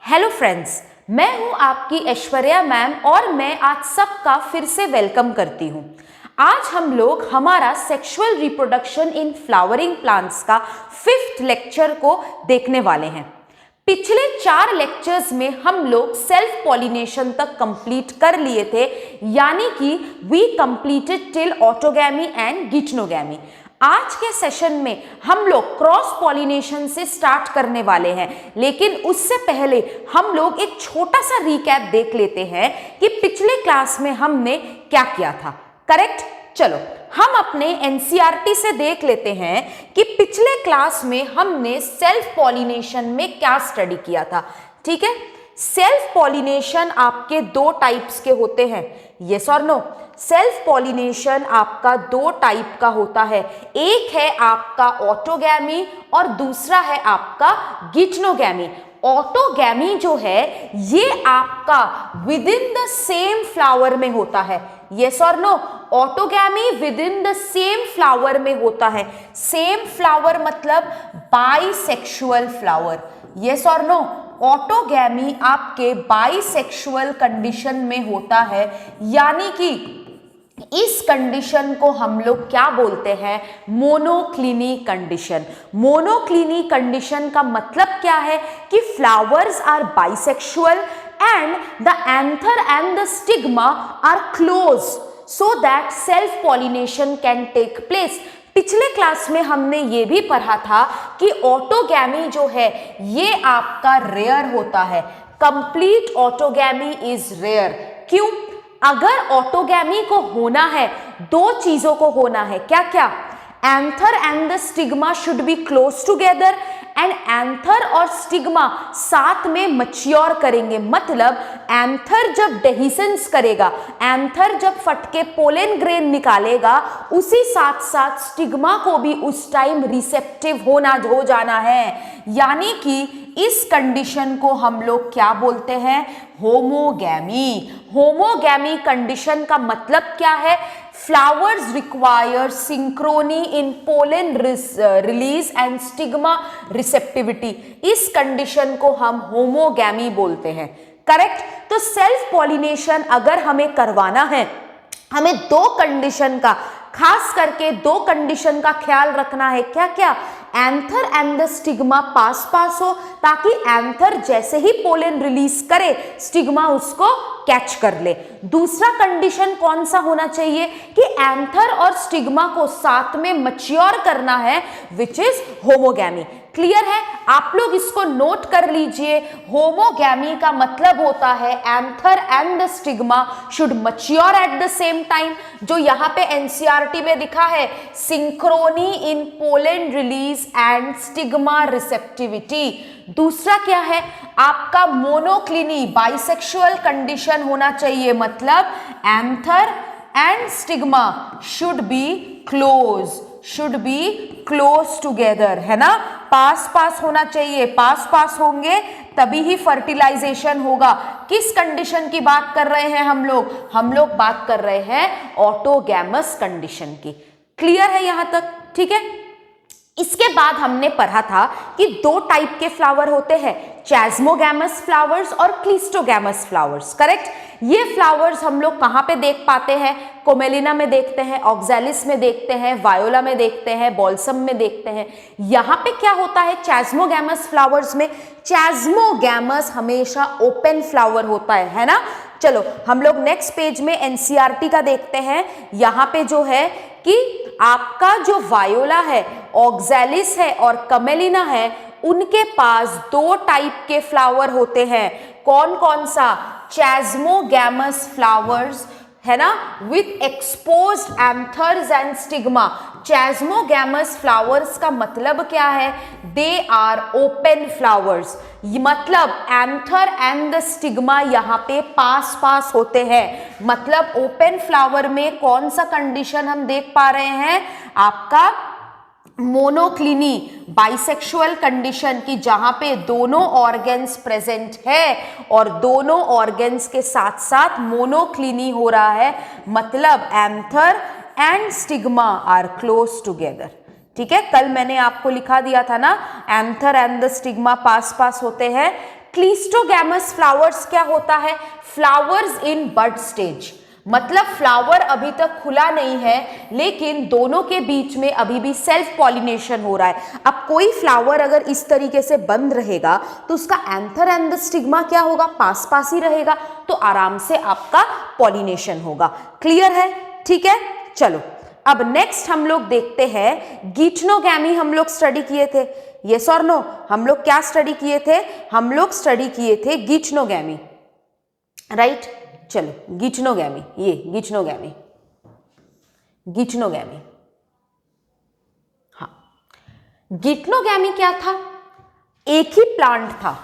Hello friends, मैं हूं आपकी ऐश्वर्या मैम और मैं आज सबका फिर से वेलकम करती हूं। आज हम लोग हमारा sexual reproduction in flowering plants का 5th लेक्चर को देखने वाले हैं। पिछले 4 लेक्चर्स में हम लोग सेल्फ पॉलिनेशन तक कंप्लीट कर लिए थे, यानी कि we completed till autogamy and geitonogamy. आज के सेशन में हम लोग क्रॉस पॉलिनेशन से स्टार्ट करने वाले हैं, लेकिन उससे पहले हम लोग एक छोटा सा रिकैप देख लेते हैं कि पिछले क्लास में हमने क्या किया था। करेक्ट? चलो हम अपने एनसीईआरटी से देख लेते हैं कि पिछले क्लास में हमने सेल्फ पॉलिनेशन में क्या स्टडी किया था। ठीक है, सेल्फ पॉलिनेशन आपके 2 टाइप्स के होते हैं। यस और नो? सेल्फ पॉलिनेशन आपका 2 टाइप का होता है। एक है आपका ऑटोगैमी और दूसरा है आपका गिचनोगैमी। ऑटोगैमी जो है ये आपका within the same flower में होता है। यस और no? Autogamy within the same flower में होता है। सेम फ्लावर मतलब बाइसेक्सुअल फ्लावर। यस और नो? ऑटोगैमी आपके बाइसेक्सुअल कंडीशन में होता है, यानी कि इस कंडीशन को हम लोग क्या बोलते हैं? मोनोक्लिनी कंडीशन। मोनोक्लिनी कंडीशन का मतलब क्या है कि flowers are bisexual and the anther and the stigma are close so that self pollination can take place. पिछले क्लास में हमने ये भी पढ़ा था कि ऑटोगैमी जो है ये आपका रेयर होता है। Complete autogamy is rare. क्यों? अगर ऑटोगैमी को होना है 2 चीजों को होना है। क्या क्या? Anther and the stigma should be close together and anther और स्टिग्मा साथ में मैच्योर करेंगे। मतलब एंथर जब डेहिसेंस करेगा, एंथर जब फटके पोलन ग्रेन निकालेगा, उसी साथ साथ स्टिग्मा को भी उस टाइम रिसेप्टिव हो जाना है। यानी कि इस कंडीशन को हम लोग क्या बोलते हैं? होमोगैमी। होमोगैमी कंडीशन का मतलब क्या है? Flowers require synchrony in pollen release and stigma receptivity. इस कंडीशन को हम होमोगैमी बोलते हैं। करेक्ट? तो सेल्फ पॉलिनेशन अगर हमें करवाना है, हमें 2 कंडीशन का, खास करके 2 कंडीशन का ख्याल रखना है। क्या क्या? एंथर एंड द स्टिग्मा पास हो, ताकि एंथर जैसे ही पोलन रिलीज करे स्टिग्मा उसको कैच कर ले। दूसरा कंडीशन कौन सा होना चाहिए कि एंथर और स्टिग्मा को साथ में मैच्योर करना है, विच इज होमोगैमी। क्लियर है? आप लोग इसको नोट कर लीजिए। होमोगैमी का मतलब होता है anther and the stigma should mature at the same time. जो यहाँ पे एनसीईआरटी में लिखा है, synchrony in pollen release and stigma receptivity. दूसरा क्या है? आपका मोनोक्लिनी बाइसेक्सुअल कंडीशन होना चाहिए। मतलब anther and stigma should be close together, है ना? पास होना चाहिए। पास होंगे तभी ही फर्टिलाइजेशन होगा। किस कंडीशन की बात कर रहे हैं हम लोग? हम लोग बात कर रहे हैं ऑटोगैमस कंडीशन की। क्लियर है यहां तक? ठीक है। इसके बाद हमने पढ़ा था कि 2 टाइप के फ्लावर होते हैं, चैस्मोगैमस फ्लावर्स और क्लिस्टोगैमस फ्लावर्स। करेक्ट? ये फ्लावर्स हम लोग कहाँ पे देख पाते हैं? कोमेलिना में देखते हैं, ऑक्सैलिस में देखते हैं, वायोला में देखते हैं, बॉल्सम में देखते हैं। यहाँ पे क्या होता है चैस्मोगैमस फ्लावर्स में? चैस्मोगैमस हमेशा ओपन फ्लावर होता है ना? चलो हम लोग नेक्स्ट पेज में एनसीईआरटी का देखते हैं। यहाँ पे जो है कि आपका जो वायोला है, ऑक्सैलिस है और कमेलिना है, उनके पास 2 टाइप के फ्लावर होते हैं। कौन कौन सा? चैस्मोगैमस फ्लावर्स, है ना, with exposed anthers and stigma. Chasmogamous flowers का मतलब क्या है? They are open flowers. मतलब एंथर एंड द स्टिग्मा यहाँ पे पास होते हैं। मतलब ओपन फ्लावर में कौन सा कंडीशन हम देख पा रहे हैं? आपका मोनोक्लिनी बाइसेक्सुअल कंडीशन की, जहां पे दोनों ऑर्गन्स प्रेजेंट है और दोनों ऑर्गन्स के साथ साथ मोनोक्लिनी हो रहा है। मतलब anther and stigma are close together. ठीक है, कल मैंने आपको लिखा दिया था ना, एंथर एंड द स्टिग्मा पास होते हैं। क्लीस्टोगैमस फ्लावर्स क्या होता है? फ्लावर्स इन बड स्टेज, मतलब फ्लावर अभी तक खुला नहीं है लेकिन दोनों के बीच में अभी भी सेल्फ पॉलिनेशन हो रहा है। अब कोई फ्लावर अगर इस तरीके से बंद रहेगा तो उसका एंथर एंड द स्टिग्मा क्या होगा? पास पास ही रहेगा, तो आराम से आपका पॉलिनेशन होगा। क्लियर है? ठीक है, चलो अब नेक्स्ट हम लोग देखते हैं गीटनोगैमी। हम लोग स्टडी किए थे, यस और नो? हम लोग क्या स्टडी किए थे? हम लोग स्टडी किए थे गीटनोगैमी, राइट? चलो गीटनोगैमी, ये गीटनोगैमी, गीटनोगैमी, हाँ। गीटनोगैमी क्या था? एक ही प्लांट था,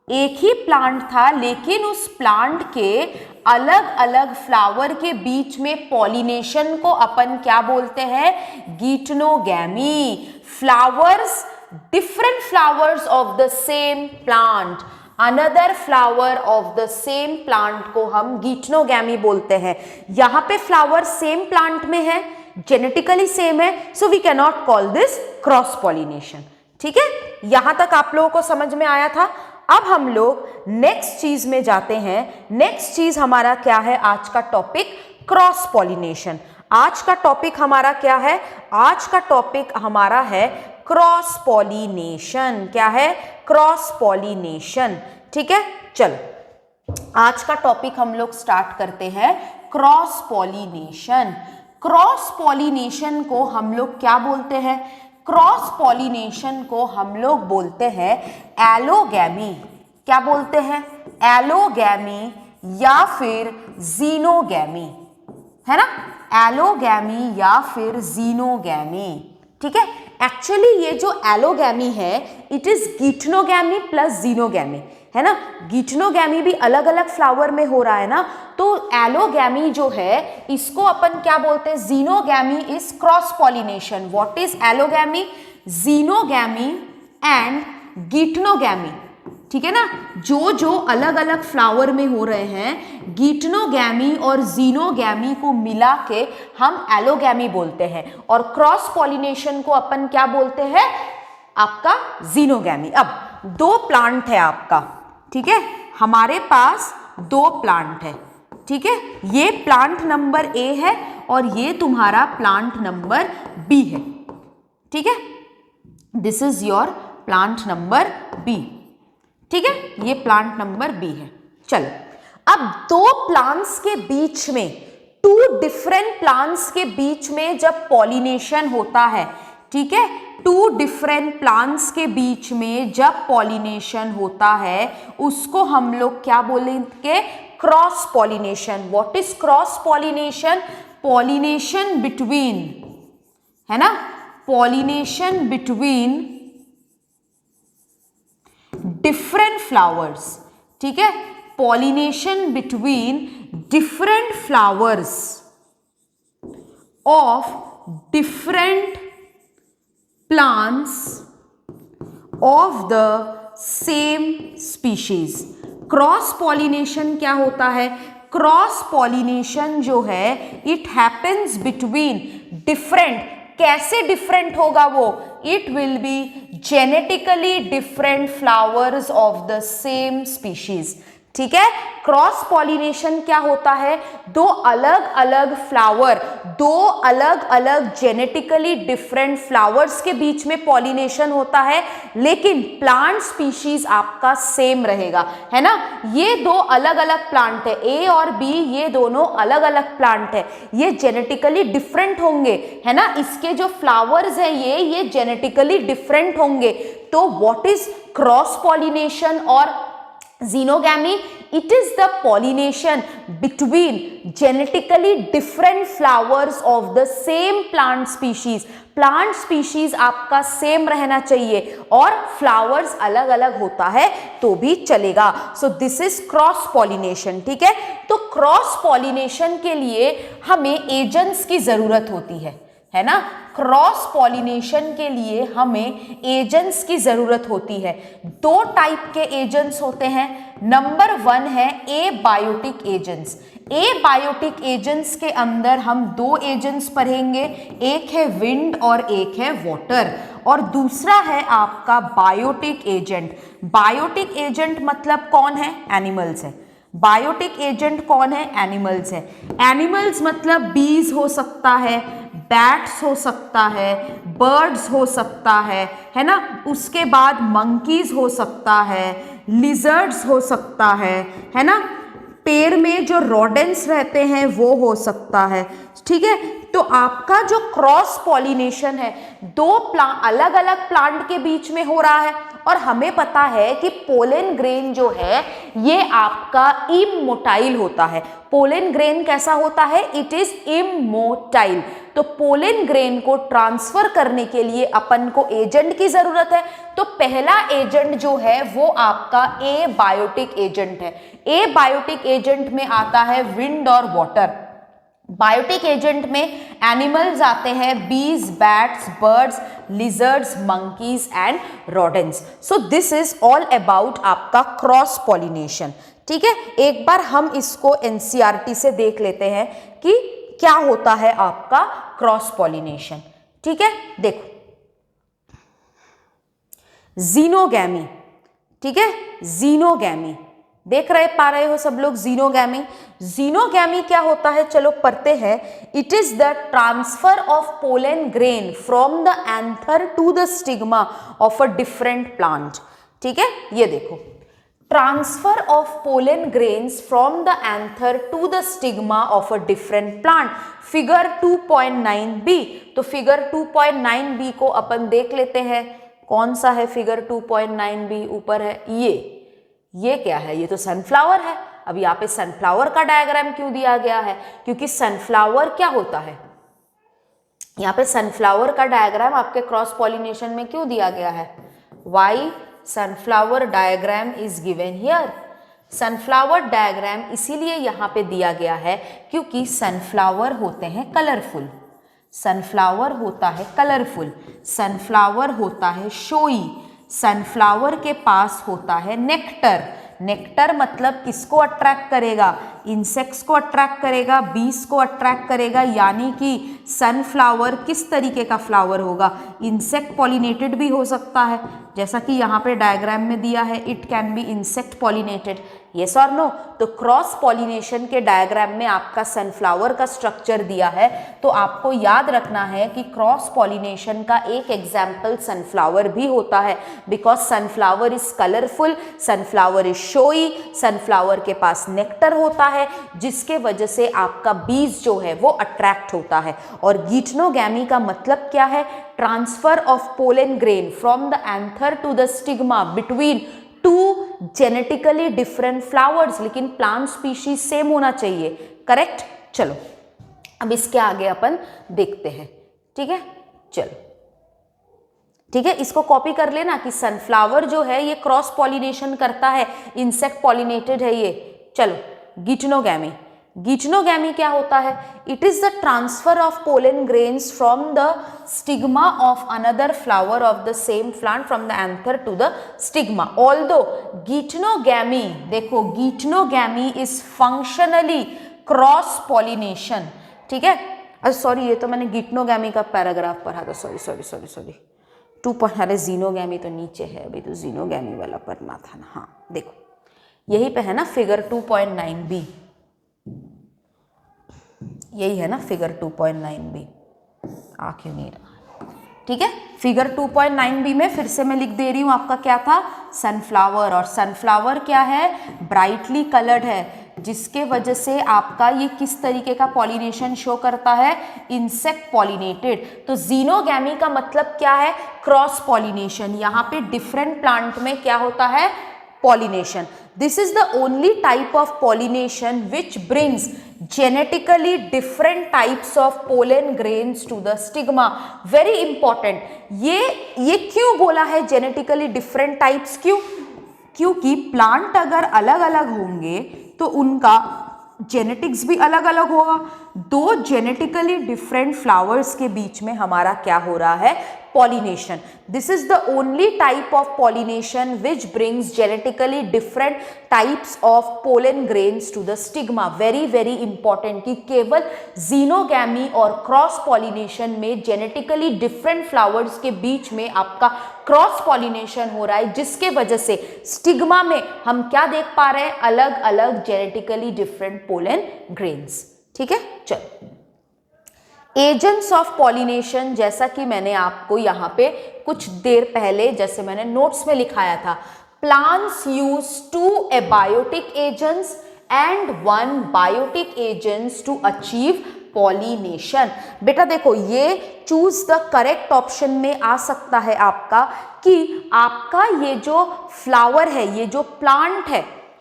एक ही प्लांट था, लेकिन उस प्लांट के अलग अलग फ्लावर के बीच में पॉलिनेशन को अपन क्या बोलते हैं? Geitonogamy. Flowers, different flowers of the same plant, another flower of the same plant को हम गीटनोगैमी बोलते हैं। यहां पे फ्लावर सेम प्लांट में है, जेनेटिकली सेम है, so we can not call this cross pollination. ठीक है, यहां तक आप लोगों को समझ में आया था? अब हम लोग नेक्स्ट चीज में जाते हैं। नेक्स्ट चीज हमारा क्या है? आज का टॉपिक क्रॉस पॉलिनेशन। आज का टॉपिक हमारा क्या है? आज का टॉपिक हमारा है क्रॉस पॉलिनेशन। क्या है? Cross pollination. ठीक है, चलो आज का टॉपिक हम लोग स्टार्ट करते हैं, क्रॉस पॉलिनेशन। क्रॉस पॉलिनेशन को हम लोग क्या बोलते हैं? क्रॉस पॉलिनेशन को हम लोग बोलते हैं एलोगैमी। क्या बोलते हैं? एलोगैमी या फिर जीनोगैमी, है ना? एलोगैमी या फिर जीनोगैमी। ठीक है, एक्चुअली ये जो एलोगैमी है इट इज गीटनोगैमी प्लस जीनोगैमी, है ना? गीटनोगैमी भी अलग अलग फ्लावर में हो रहा है ना, तो एलोगैमी जो है इसको अपन क्या बोलते हैं? Xenogamy is cross pollination. What is allogamy? Xenogamy and geitonogamy. ठीक है ना, जो जो अलग अलग फ्लावर में हो रहे हैं, गीटनोगैमी और जीनोगैमी को मिला के हम एलोगैमी बोलते हैं, और क्रॉस पॉलिनेशन को अपन क्या बोलते हैं? आपका जीनोगैमी। अब दो प्लांट है आपका, ठीक है? हमारे पास दो प्लांट है, ठीक है? ये प्लांट नंबर ए है और ये तुम्हारा प्लांट नंबर बी है, ठीक है? This is your plant number B, ठीक है? ये प्लांट नंबर बी है। चलो, अब दो प्लांट्स के बीच में, टू डिफरेंट प्लांट्स के बीच में जब पॉलिनेशन होता है, ठीक है? टू डिफरेंट प्लांट्स के बीच में जब पॉलिनेशन होता है उसको हम लोग क्या बोलेंगे? Cross pollination. What is cross pollination? Pollination between, है ना? पॉलिनेशन बिटवीन डिफरेंट फ्लावर्स, ठीक है? Pollination between different flowers of different plants of the same species। Cross pollination क्या होता है? क्रॉस पॉलिनेशन जो है इट हैपन्स बिटवीन डिफरेंट। कैसे डिफरेंट होगा वो? It will be genetically different flowers of the same species, ठीक है? क्रॉस पॉलिनेशन क्या होता है? दो अलग अलग फ्लावर, दो अलग अलग जेनेटिकली डिफरेंट फ्लावर्स के बीच में पॉलिनेशन होता है, लेकिन प्लांट स्पीशीज आपका सेम रहेगा, है ना? ये दो अलग अलग प्लांट है, ए और बी, ये दोनों अलग अलग प्लांट है, ये जेनेटिकली डिफरेंट होंगे, है ना? इसके जो फ्लावर्स हैं ये जेनेटिकली डिफरेंट होंगे। तो व्हाट इज क्रॉस पॉलिनेशन और xenogamy? It is the pollination between genetically different flowers of the same plant species। Plant species आपका सेम रहना चाहिए और फ्लावर्स अलग अलग होता है तो भी चलेगा। So this is cross pollination, ठीक है? तो क्रॉस पॉलिनेशन के लिए हमें एजेंट्स की जरूरत होती है ना? क्रॉस पॉलिनेशन के लिए हमें एजेंट्स की जरूरत होती है। दो टाइप के एजेंट्स होते हैं। नंबर वन है ए बायोटिक एजेंट्स। ए बायोटिक एजेंट्स के अंदर हम दो एजेंट्स पढ़ेंगे, एक है विंड और एक है वाटर। और दूसरा है आपका बायोटिक एजेंट। बायोटिक एजेंट मतलब कौन है? एनिमल्स है। बायोटिक एजेंट कौन है? एनिमल्स है। एनिमल्स मतलब बीज हो सकता है, बैट्स हो सकता है, बर्ड्स हो सकता है ना, उसके बाद मंकीज हो सकता है, लिजर्ड्स हो सकता है ना, पेड़ में जो रोडेंट्स रहते हैं वो हो सकता है, ठीक है। तो आपका जो क्रॉस पॉलिनेशन है दो अलग अलग प्लांट के बीच में हो रहा है, और हमें पता है कि पोलन ग्रेन जो है ये आपका इमोटाइल होता है। पोलन ग्रेन कैसा होता है? It is immotile. तो पोलन ग्रेन को ट्रांसफर करने के लिए अपन को एजेंट की जरूरत है। तो पहला एजेंट जो है वो आपका ए बायोटिक एजेंट है। ए बायोटिक एजेंट में आता है विंड और वाटर। बायोटिक एजेंट में एनिमल्स आते हैं, बीज, bats, birds, lizards, monkeys and rodents. So this is all about आपका क्रॉस पॉलिनेशन, ठीक है। एक बार हम इसको एनसीईआरटी से देख लेते हैं कि क्या होता है आपका क्रॉस पॉलिनेशन, ठीक है। देखो, जीनोगैमी, ठीक है, जीनोगैमी देख पा रहे हो सब लोग? जीनोगैमी, जीनोगैमी क्या होता है? चलो पढ़ते हैं। It is the transfer of pollen grain from the anther to the stigma of a different plant, ठीक है। ये देखो, transfer of pollen grains from the anther to the stigma of a different plant, figure 2.9b। तो figure 2.9b को अपन देख लेते हैं। कौन सा है फिगर 2.9b? ऊपर है ये क्या है? ये तो सनफ्लावर है। अब यहाँ पे सनफ्लावर का डायग्राम क्यों दिया गया है? क्योंकि सनफ्लावर क्या होता है? यहाँ पे सनफ्लावर का डायग्राम आपके क्रॉस पॉलिनेशन में क्यों दिया गया है? Why sunflower diagram is given here. Sunflower diagram इसीलिए यहाँ पे दिया गया है क्योंकि सनफ्लावर होते हैं कलरफुल, सनफ्लावर होता है कलरफुल, सनफ्लावर होता है शोई, सनफ्लावर के पास होता है नेक्टर। नेक्टर मतलब किसको अट्रैक्ट करेगा? इंसेक्ट्स को अट्रैक्ट करेगा, बीज को अट्रैक्ट करेगा। यानी कि सनफ्लावर किस तरीके का फ्लावर होगा? इंसेक्ट पॉलिनेटेड भी हो सकता है, जैसा कि यहाँ पे डायग्राम में दिया है, it can be insect pollinated, yes और नो। तो क्रॉस पॉलिनेशन के डायग्राम में आपका सनफ्लावर का स्ट्रक्चर दिया है, तो आपको याद रखना है कि क्रॉस पॉलिनेशन का एक एग्जाम्पल सनफ्लावर भी होता है, because sunflower is colourful, sunflower is showy, sunflower के पास नेक्टर होता है, जिसके वजह से आपका बीज जो है वो अट्रैक्ट होता है। और गीटनोगैमी का मतलब क्या है? Transfer of pollen grain from the anther to the stigma between two genetically different flowers, लेकिन प्लांट स्पीशीज सेम होना चाहिए, करेक्ट। चलो अब इसके आगे अपन देखते हैं, ठीक है। चलो ठीक है, इसको कॉपी कर लेना कि सनफ्लावर जो है ये क्रॉस पॉलिनेशन करता है, इंसेक्ट पॉलिनेटेड है ये। चलो गीटनोगैमी, गीटनोगैमी क्या होता है? It is the transfer of pollen grains from the stigma of another flower of the same plant from the anther to the stigma. Although geitonogamy, देखो geitonogamy is functionally cross pollination, ठीक है। अरे सॉरी, ये तो मैंने गीटनोगैमी का paragraph पढ़ा था, सॉरी सॉरी सॉरी सॉरी 2. अरे जीनोगैमी तो नीचे है, अभी तो जीनोगैमी वाला पढ़ना था ना। हाँ देखो यही पे है ना फिगर 2.9b, यही है ना फिगर 2.9b। आ क्यों नहीं रहा? ठीक है, फिगर 2.9b में फिर से मैं लिख दे रही हूँ, आपका क्या था? सनफ्लावर। और सनफ्लावर क्या है? ब्राइटली कलर्ड है, जिसके वजह से आपका ये किस तरीके का पॉलिनेशन शो करता है? Insect pollinated. तो जीनोगैमी का मतलब क्या है? Cross pollination. यहाँ पे डिफरेंट प्लांट में क्या होता है? pollination. This is the only type of pollination which brings genetically different types of pollen grains to the stigma. Very important. ये क्यों बोला है genetically different types? क्योंकि प्लांट अगर अलग अलग होंगे तो उनका जेनेटिक्स भी अलग अलग होगा। दो जेनेटिकली डिफरेंट फ्लावर्स के बीच में हमारा क्या हो रहा है? pollination. This is the only type of pollination which brings genetically different types of pollen grains to the stigma. Very very important कि केवल xenogamy और क्रॉस पॉलिनेशन में जेनेटिकली डिफरेंट फ्लावर्स के बीच में आपका क्रॉस पॉलिनेशन हो रहा है, जिसके वजह से स्टिग्मा में हम क्या देख पा रहे हैं, अलग अलग जेनेटिकली डिफरेंट पोलन ग्रेन्स। ठीक है, चलो एजेंट्स ऑफ पॉलिनेशन, जैसा कि मैंने आपको यहाँ पे कुछ देर पहले जैसे मैंने नोट्स में लिखाया था, plants use 2 abiotic agents and 1 biotic agents to achieve pollination. बेटा देखो ये चूज द करेक्ट ऑप्शन में आ सकता है आपका कि आपका ये जो फ्लावर है, ये जो प्लांट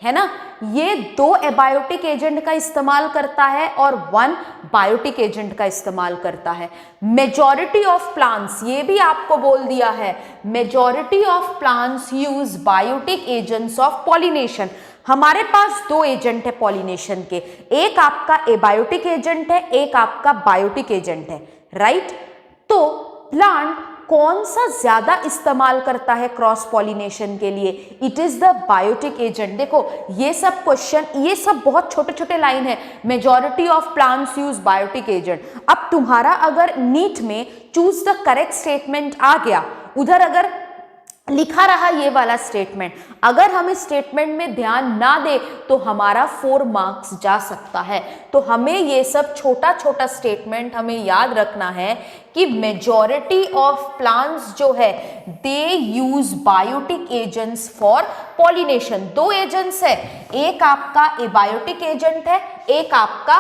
है ना, ये 2 एबायोटिक एजेंट का इस्तेमाल करता है और 1 बायोटिक एजेंट का इस्तेमाल करता है। मेजॉरिटी ऑफ प्लांट्स, ये भी आपको बोल दिया है, majority of plants use biotic agents of pollination. हमारे पास 2 एजेंट है पॉलिनेशन के, एक आपका एबायोटिक एजेंट है, एक आपका बायोटिक एजेंट है, राइट। तो प्लांट कौन सा ज्यादा इस्तेमाल करता है क्रॉस पॉलिनेशन के लिए? It is the biotic agent. देखो ये सब क्वेश्चन, ये सब बहुत छोटे छोटे लाइन है, majority of plants use biotic agent. अब तुम्हारा अगर नीट में चूज द करेक्ट स्टेटमेंट आ गया, उधर अगर लिखा रहा ये वाला स्टेटमेंट, अगर हम इस स्टेटमेंट में ध्यान ना दे तो हमारा 4 मार्क्स जा सकता है। तो हमें ये सब छोटा छोटा स्टेटमेंट हमें याद रखना है कि मेजॉरिटी ऑफ प्लांट्स जो है they use biotic agents for pollination. 2 agents है, एक आपका एबायोटिक एजेंट है, एक आपका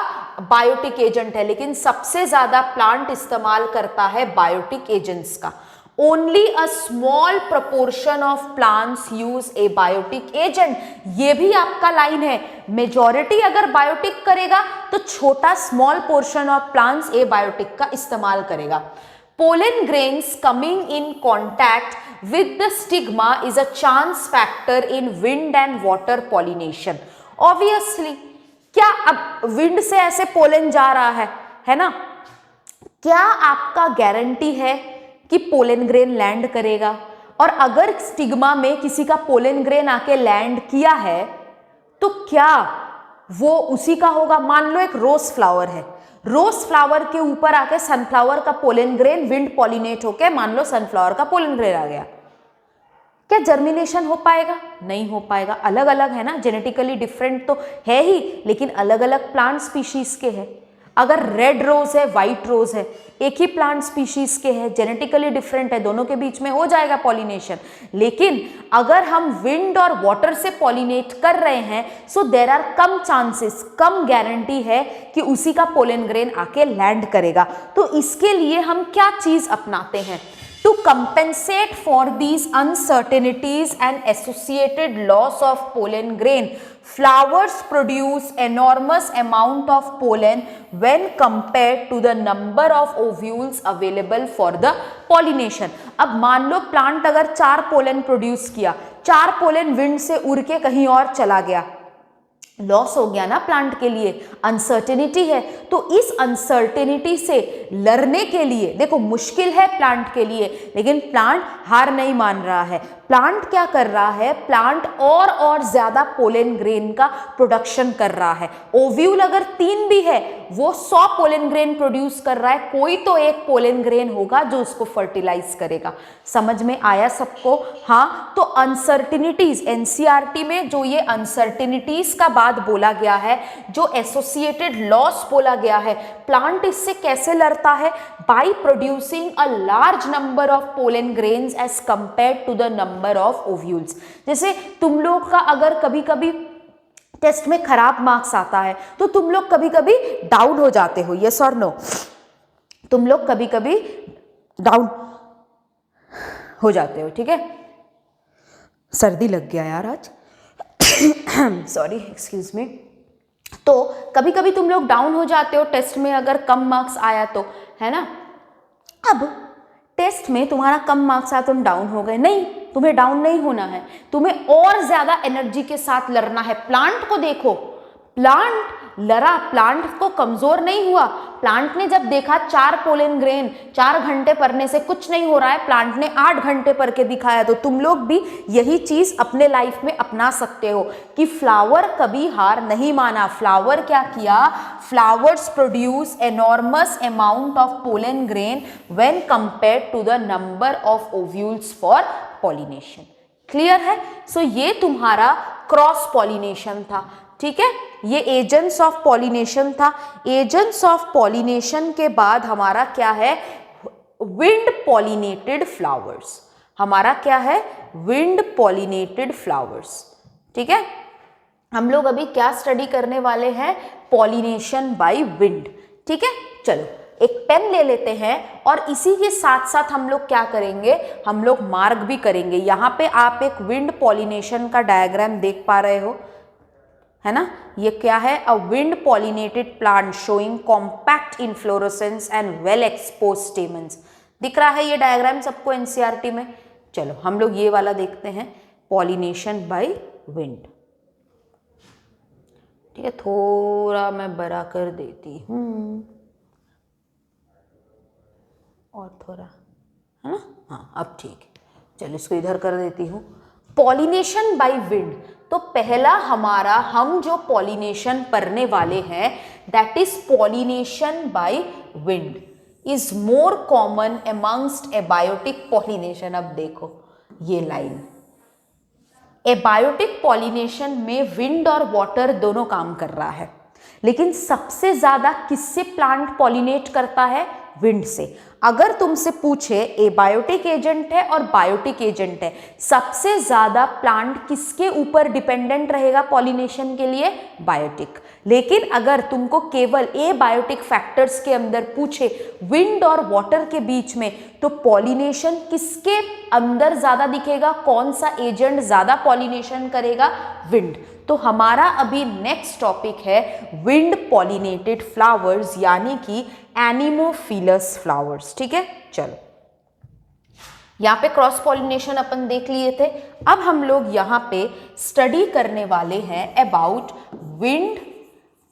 बायोटिक एजेंट है, लेकिन सबसे ज्यादा प्लांट इस्तेमाल करता है बायोटिक एजेंट्स का। Only a small proportion of plants use abiotic agent, ये भी आपका लाइन है, मेजॉरिटी अगर बायोटिक करेगा तो छोटा small portion of plants abiotic का इस्तेमाल करेगा। Pollen grains coming in contact with the stigma is a chance factor in wind and water pollination. Obviously, क्या अब विंड से ऐसे पोलन जा रहा है ना, क्या आपका गारंटी है कि पोलन ग्रेन लैंड करेगा? और अगर स्टिग्मा में किसी का पोलन ग्रेन आके लैंड किया है तो क्या वो उसी का होगा? मान लो एक रोज फ्लावर है, रोज फ्लावर के ऊपर आके सनफ्लावर का पोलन ग्रेन विंड पॉलिनेट होके मान लो सनफ्लावर का पोलन ग्रेन आ गया, क्या जर्मिनेशन हो पाएगा? नहीं हो पाएगा। अलग अलग है ना, जेनेटिकली डिफरेंट तो है ही, लेकिन अलग अलग प्लांट स्पीशीज के हैं। अगर रेड रोज है, व्हाइट रोज है, एक ही प्लांट स्पीशीज के हैं, जेनेटिकली डिफरेंट है, दोनों के बीच में हो जाएगा पॉलिनेशन। लेकिन अगर हम विंड और वाटर से पॉलिनेट कर रहे हैं सो देयर आर कम चांसेस, कम गारंटी है कि उसी का पोलन ग्रेन आके लैंड करेगा। तो इसके लिए हम क्या चीज अपनाते हैं? To compensate for these uncertainties and associated loss of pollen grain, flowers produce enormous amount of pollen when compared to the number of ovules available for the pollination. अब मान लो प्लांट अगर 4 पोलन प्रोड्यूस किया, 4 pollen wind से उड़ के कहीं और चला गया, लॉस हो गया ना प्लांट के लिए, अनसर्टेनिटी है। तो इस अनसर्टेनिटी से लड़ने के लिए, देखो मुश्किल है प्लांट के लिए, लेकिन प्लांट हार नहीं मान रहा है। प्लांट क्या कर रहा है? प्लांट और ज्यादा पोलन ग्रेन का प्रोडक्शन कर रहा है। ओव्यूल अगर 3 भी है, वो 100 पोलन ग्रेन प्रोड्यूस कर रहा है, कोई तो एक पोलन ग्रेन होगा जो उसको फर्टिलाइज करेगा। समझ में आया सबको? हाँ, तो अनसर्टिनिटीज, एनसीईआरटी में जो ये अनसर्टिनिटीज का बात बोला गया है, जो एसोसिएटेड लॉस बोला गया है, प्लांट इससे कैसे लड़ता है? By producing a large number of pollen grains as compared to the number of ovules. जैसे तुम लोग का अगर कभी कभी टेस्ट में खराब मार्क्स आता है तो तुम लोग कभी कभी डाउन हो जाते हो, यस और नो? तुम लोग कभी कभी डाउन हो जाते हो, ठीक है? सर्दी लग गया यार आज, सॉरी, एक्सक्यूज मी। तो कभी कभी तुम लोग डाउन हो जाते हो टेस्ट में अगर कम मार्क्स आया तो, है ना? अब टेस्ट में तुम्हारा कम मार्क्स आया, तुम डाउन हो गए, नहीं, तुम्हें डाउन नहीं होना है, तुम्हें और ज्यादा एनर्जी के साथ लड़ना है। प्लांट को देखो, प्लांट लड़ा, प्लांट को कमजोर नहीं हुआ। प्लांट ने जब देखा 4 पोलन ग्रेन 4 घंटे पढ़ने से कुछ नहीं हो रहा है, प्लांट ने 8 घंटे पढ़ के दिखाया। तो तुम लोग भी यही चीज अपने लाइफ में अपना सकते हो कि फ्लावर कभी हार नहीं माना। फ्लावर क्या किया? Flowers produce enormous amount of pollen grain when compared to the number of ovules for pollination. Clear है? सो ये तुम्हारा क्रॉस पॉलिनेशन था। ठीक है, ये एजेंट्स ऑफ पॉलिनेशन था। एजेंट्स ऑफ पॉलिनेशन के बाद हमारा क्या है? Wind pollinated flowers. हमारा क्या है? Wind pollinated flowers. ठीक है, हम लोग अभी क्या स्टडी करने वाले हैं? Pollination by wind. ठीक है, चलो एक पेन ले लेते हैं और इसी के साथ साथ हम लोग क्या करेंगे? हम लोग मार्क भी करेंगे। यहाँ पे आप एक विंड पॉलिनेशन का डायग्राम देख पा रहे हो, है ना? ये क्या है? A wind pollinated plant showing compact inflorescence and well expose stamens. दिख रहा है ये डायग्राम सबको एनसीईआरटी में? चलो हम लोग ये वाला देखते हैं, पॉलिनेशन बाय विंड। ठीक है, थोड़ा मैं बड़ा कर देती हूँ और थोड़ा, है ना? हाँ अब ठीक है, चलो इसको इधर कर देती हूँ। पॉलिनेशन बाय विंड, तो पहला हमारा हम जो पॉलिनेशन पढ़ने वाले हैं that is pollination by wind is more common amongst abiotic pollination. अब देखो ये लाइन, एबायोटिक पॉलिनेशन में विंड और वाटर दोनों काम कर रहा है, लेकिन सबसे ज्यादा किससे प्लांट पॉलिनेट करता है? विंड से। अगर तुमसे पूछे एबायोटिक एजेंट है और बायोटिक एजेंट है, सबसे ज्यादा प्लांट किसके ऊपर डिपेंडेंट रहेगा पॉलिनेशन के लिए? बायोटिक। लेकिन अगर तुमको केवल एबायोटिक फैक्टर्स के अंदर पूछे विंड और वाटर के बीच में, तो पॉलिनेशन किसके अंदर ज्यादा दिखेगा? कौन सा एजेंट ज्यादा पॉलिनेशन करेगा? विंड। तो हमारा अभी नेक्स्ट टॉपिक है विंड पॉलिनेटेड फ्लावर्स, यानी कि एनिमोफिलस फ्लावर्स। ठीक है, चलो यहाँ पे क्रॉस पॉलिनेशन अपन देख लिए थे। अब हम लोग यहाँ पे स्टडी करने वाले हैं about wind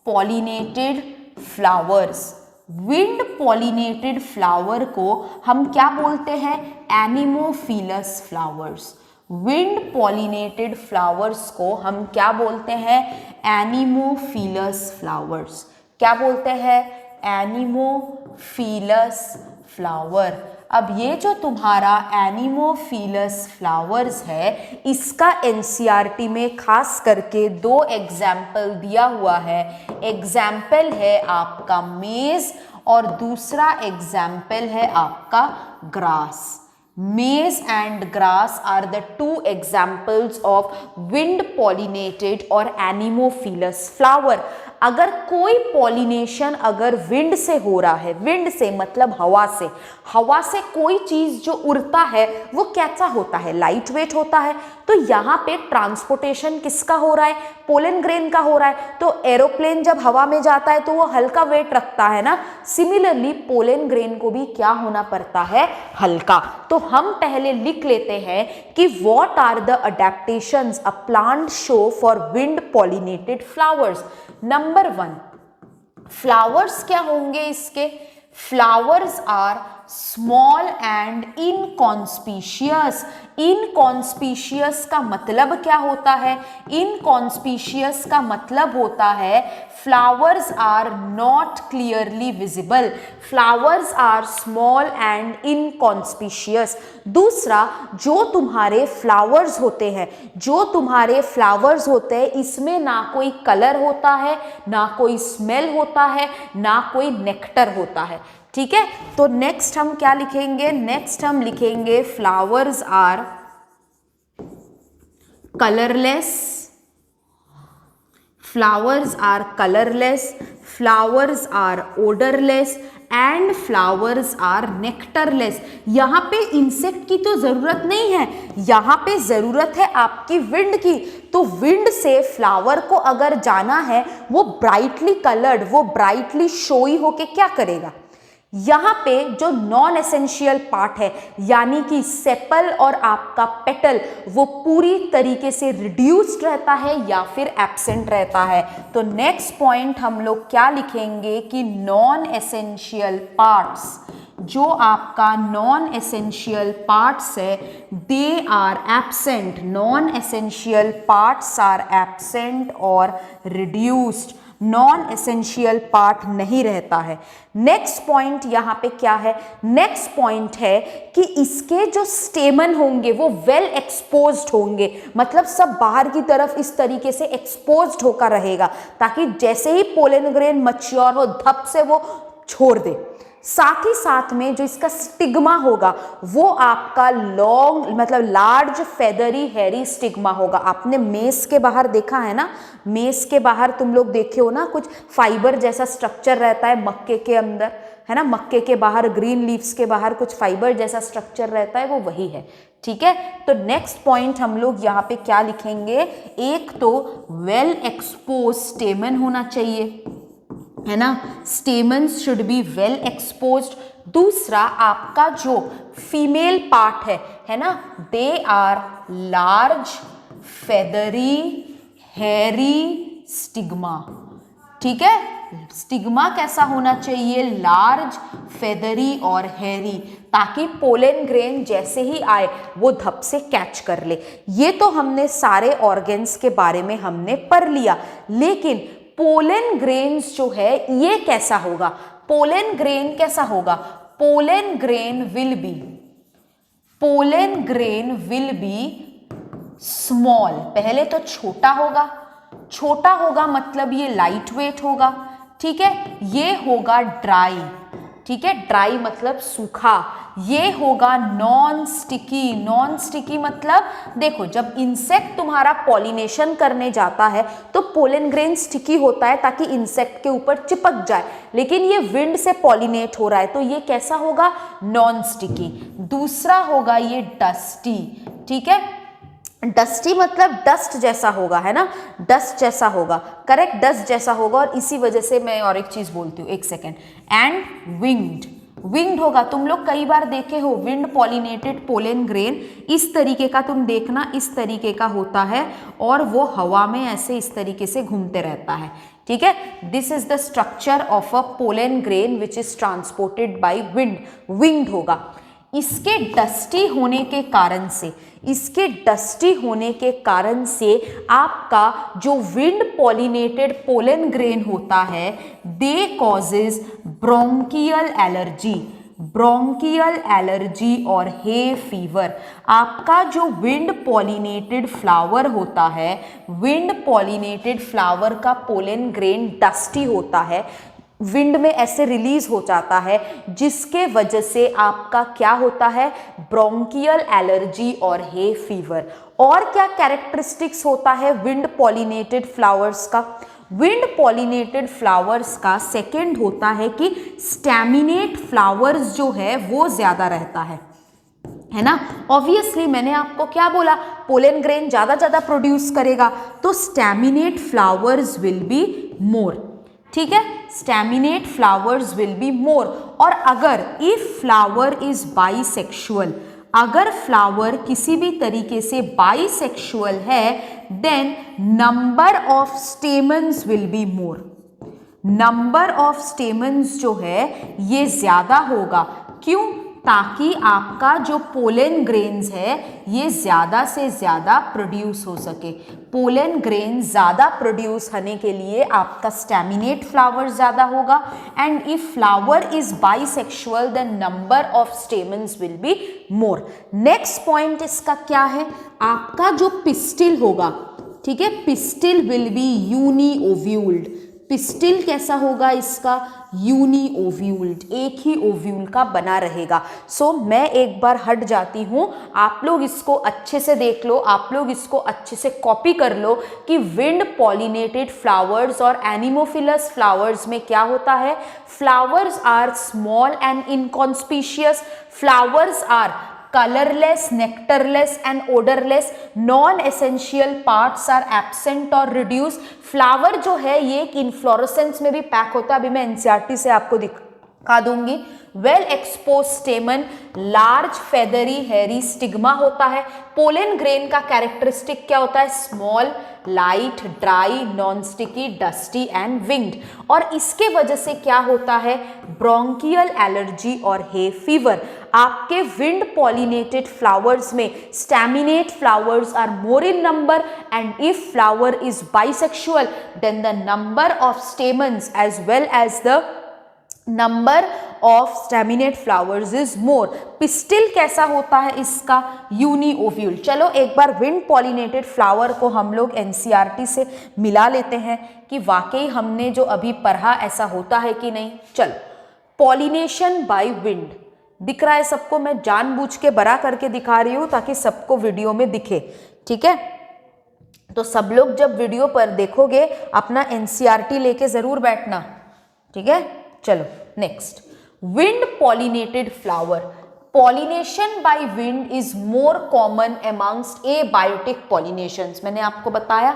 pollinated flowers. Wind pollinated flower को हम क्या बोलते हैं? Anemophilous flowers. Wind pollinated flowers को हम क्या बोलते हैं? Anemophilous flowers. क्या बोलते हैं? Anemophilous flower. अब ये जो तुम्हारा एनिमोफिलस फ्लावर्स है, इसका एनसीईआरटी में खास करके 2 एग्जाम्पल दिया हुआ है। एग्जाम्पल है आपका मेज और दूसरा एग्जाम्पल है आपका grass. Maize and grass are the 2 examples of wind pollinated or anemophilous flower। अगर कोई पॉलिनेशन अगर विंड से हो रहा है, विंड से मतलब हवा से, हवा से कोई चीज जो उड़ता है वो कैसा होता है? लाइट वेट होता है। तो यहाँ पे ट्रांसपोर्टेशन किसका हो रहा है? पोलन ग्रेन का हो रहा है। तो एरोप्लेन जब हवा में जाता है तो वो हल्का वेट रखता है ना। सिमिलरली पोलन ग्रेन को भी क्या होना पड़ता है? हल्का। तो हम पहले लिख लेते हैं कि what are the adaptations a plant show for wind pollinated flowers. Number 1, flowers क्या होंगे इसके? Flowers are small and inconspicuous. Inconspicuous का मतलब क्या होता है? इनकॉन्स्पिशियस का मतलब होता है flowers are not clearly visible. Flowers are small and inconspicuous. दूसरा, जो तुम्हारे फ्लावर्स होते हैं, इसमें ना कोई कलर होता है, ना कोई स्मेल होता है, ना कोई नेक्टर होता है। ठीक है, तो नेक्स्ट हम क्या लिखेंगे? नेक्स्ट हम लिखेंगे flowers are colourless. Flowers are colourless, flowers are odourless and flowers are nectarless. यहाँ पे इंसेक्ट की तो जरूरत नहीं है, यहाँ पे जरूरत है आपकी विंड की। तो विंड से फ्लावर को अगर जाना है, वो ब्राइटली कलर्ड, वो ब्राइटली शोई होके क्या करेगा? यहाँ पे जो नॉन एसेंशियल पार्ट है यानी कि सेपल और आपका पेटल वो पूरी तरीके से रिड्यूस्ड रहता है या फिर एब्सेंट रहता है। तो नेक्स्ट पॉइंट हम लोग क्या लिखेंगे कि नॉन एसेंशियल पार्ट्स, जो आपका नॉन एसेंशियल पार्ट्स है they are absent, non essential parts are absent और रिड्यूस्ड, नॉन एसेंशियल पार्ट नहीं रहता है। नेक्स्ट पॉइंट यहाँ पे क्या है, नेक्स्ट पॉइंट है कि इसके जो स्टेमन होंगे वो वेल एक्सपोज्ड होंगे, मतलब सब बाहर की तरफ इस तरीके से एक्सपोज्ड होकर रहेगा ताकि जैसे ही पोलन ग्रेन मैच्योर हो धप से वो छोड़ दे। साथ ही साथ में जो इसका स्टिग्मा होगा वो आपका लॉन्ग मतलब लार्ज फेदरी हेरी स्टिग्मा होगा। आपने मेस के बाहर देखा है ना, मेस के बाहर तुम लोग देखे हो ना कुछ फाइबर जैसा स्ट्रक्चर रहता है मक्के के अंदर, है ना, मक्के के बाहर ग्रीन लीव्स के बाहर कुछ फाइबर जैसा स्ट्रक्चर रहता है, वो वही है। ठीक है, तो नेक्स्ट पॉइंट हम लोग यहाँ पे क्या लिखेंगे, एक तो वेल एक्सपोज स्टेमन होना चाहिए, है ना, stamens should be well exposed. दूसरा आपका जो फीमेल पार्ट है ना, दे आर लार्ज फेदरी हेरी स्टिग्मा। ठीक है, स्टिग्मा कैसा होना चाहिए, लार्ज फेदरी और हेरी, ताकि पोलन ग्रेन जैसे ही आए वो धप से कैच कर ले। ये तो हमने सारे ऑर्गन्स के बारे में हमने पढ़ लिया, लेकिन पोलन ग्रेन्स जो है ये कैसा होगा, पोलन ग्रेन कैसा होगा, pollen grain will be small. पहले तो छोटा होगा मतलब ये लाइट वेट होगा। ठीक है, ये होगा ड्राई, ठीक है, ड्राई मतलब सूखा। ये होगा नॉन स्टिकी मतलब देखो जब इंसेक्ट तुम्हारा पॉलिनेशन करने जाता है तो पोलन ग्रेन स्टिकी होता है ताकि इंसेक्ट के ऊपर चिपक जाए, लेकिन ये विंड से पॉलिनेट हो रहा है तो ये कैसा होगा, नॉन स्टिकी। दूसरा होगा ये डस्टी। ठीक है, डस्टी मतलब डस्ट जैसा होगा, है ना, डस्ट जैसा होगा, करेक्ट, डस्ट जैसा होगा। और इसी वजह से मैं और एक चीज बोलती हूँ, एक सेकेंड, एंड विंग्ड होगा। तुम लोग कई बार देखे हो विंड पॉलिनेटेड पोलन ग्रेन, इस तरीके का तुम देखना, इस तरीके का होता है और वो हवा में ऐसे इस तरीके से घूमते रहता है। ठीक है, this is the structure of a pollen grain which is transported by wind, winged होगा। इसके डस्टी होने के कारण से आपका जो विंड पॉलिनेटेड पोलन ग्रेन होता है दे कॉजेज ब्रोंकियल एलर्जी और हे फीवर। आपका जो विंड पॉलिनेटेड फ्लावर होता है, विंड पॉलिनेटेड फ्लावर का पोलन ग्रेन डस्टी होता है, विंड में ऐसे रिलीज हो जाता है, जिसके वजह से आपका क्या होता है, ब्रोंकियल एलर्जी और हे फीवर। और क्या कैरेक्टरिस्टिक्स होता है विंड पॉलिनेटेड फ्लावर्स का, विंड पॉलिनेटेड फ्लावर्स का सेकंड होता है कि स्टैमिनेट फ्लावर्स जो है वो ज्यादा रहता है ना। ऑब्वियसली मैंने आपको क्या बोला, पोलन ग्रेन ज्यादा प्रोड्यूस करेगा तो staminate flowers will be more. ठीक है, staminate flowers will be more. और अगर इफ फ्लावर इज बाइसेक्सुअल, अगर फ्लावर किसी भी तरीके से बाइसेक्सुअल है then number of stamens will be more, number of stamens जो है ये ज्यादा होगा। क्यों, ताकि आपका जो पोलन ग्रेन्स है ये ज्यादा से ज्यादा प्रोड्यूस हो सके। पोलन ग्रेन ज्यादा प्रोड्यूस होने के लिए आपका स्टैमिनेट फ्लावर ज्यादा होगा, and if flower is bisexual then number of stamens will be more. Next point इसका क्या है, आपका जो पिस्टिल होगा, ठीक है, pistil will be uniovuled. Pistil कैसा होगा इसका, यूनी ओव्यूल्ड, एक ही ओव्यूल का बना रहेगा। सो मैं एक बार हट जाती हूँ, आप लोग इसको अच्छे से देख लो, आप लोग इसको अच्छे से कॉपी कर लो कि विंड पॉलिनेटेड फ्लावर्स और एनिमोफिलस फ्लावर्स में क्या होता है, flowers are small and inconspicuous, flowers are colorless, nectarless and odorless, non-essential parts are absent or reduced। Flower जो है ये एक इन्फ्लोरेसेंस में भी पैक होता है, अभी मैं एनसीईआरटी से आपको दिखा दूंगी। वेल एक्सपोज स्टेमन, लार्ज फेदरी हेरी स्टिग्मा होता है। पोलन ग्रेन का कैरेक्टरिस्टिक क्या होता है? Small, light, dry, non sticky, dusty and winged. और इसके वजह से क्या होता है? ब्रोंकियल एलर्जी और हे फीवर। आपके विंड पॉलिनेटेड फ्लावर्स में staminate flowers are more in number, and if flower is bisexual then the number of stamens as well as the number of staminate flowers is more. Pistil कैसा होता है इसका? Uni ovule. चलो एक बार wind pollinated flower को हम लोग NCERT से मिला लेते हैं कि वाकई हमने जो अभी पढ़ा ऐसा होता है कि नहीं। चलो, पॉलिनेशन बाय विंड दिख रहा है सबको? मैं जानबूझ के बड़ा करके दिखा रही हूँ ताकि सबको वीडियो में दिखे, ठीक है? तो सब लोग जब वीडियो पर देखोगे अपना एनसीईआरटी लेके जरूर बैठना, ठीक है? चलो next, wind pollinated flower. Pollination by wind is more common amongst abiotic pollinations. मैंने आपको बताया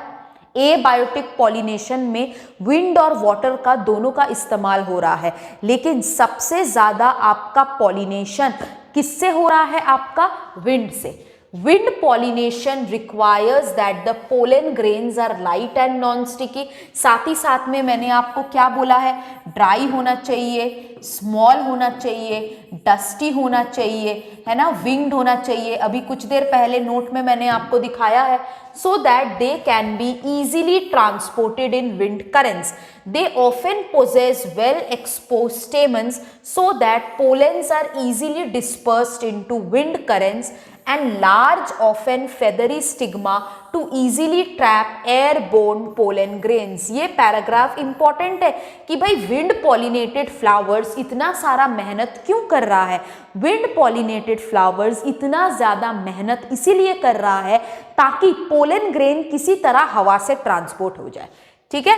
एबायोटिक पॉलिनेशन में विंड और वाटर का दोनों का इस्तेमाल हो रहा है, लेकिन सबसे ज्यादा आपका पॉलिनेशन किससे हो रहा है? आपका विंड से। Wind pollination requires that the pollen grains are light and non-sticky। साथ ही साथ में मैंने आपको क्या बोला है? ड्राई होना चाहिए, स्मॉल होना चाहिए, डस्टी होना चाहिए, है ना, विंग्ड होना चाहिए। अभी कुछ देर पहले नोट में मैंने आपको दिखाया है। So that they can be easily transported in wind currents. They often possess well exposed stamens so that pollens are easily dispersed into wind currents, and large often feathery stigma to easily trap airborne pollen grains। ये paragraph important है कि भाई wind pollinated flowers इतना सारा मेहनत क्यों कर रहा है? विंड पॉलिनेटेड फ्लावर्स इतना ज्यादा मेहनत इसीलिए कर रहा है ताकि पोलन ग्रेन किसी तरह हवा से ट्रांसपोर्ट हो जाए, ठीक है?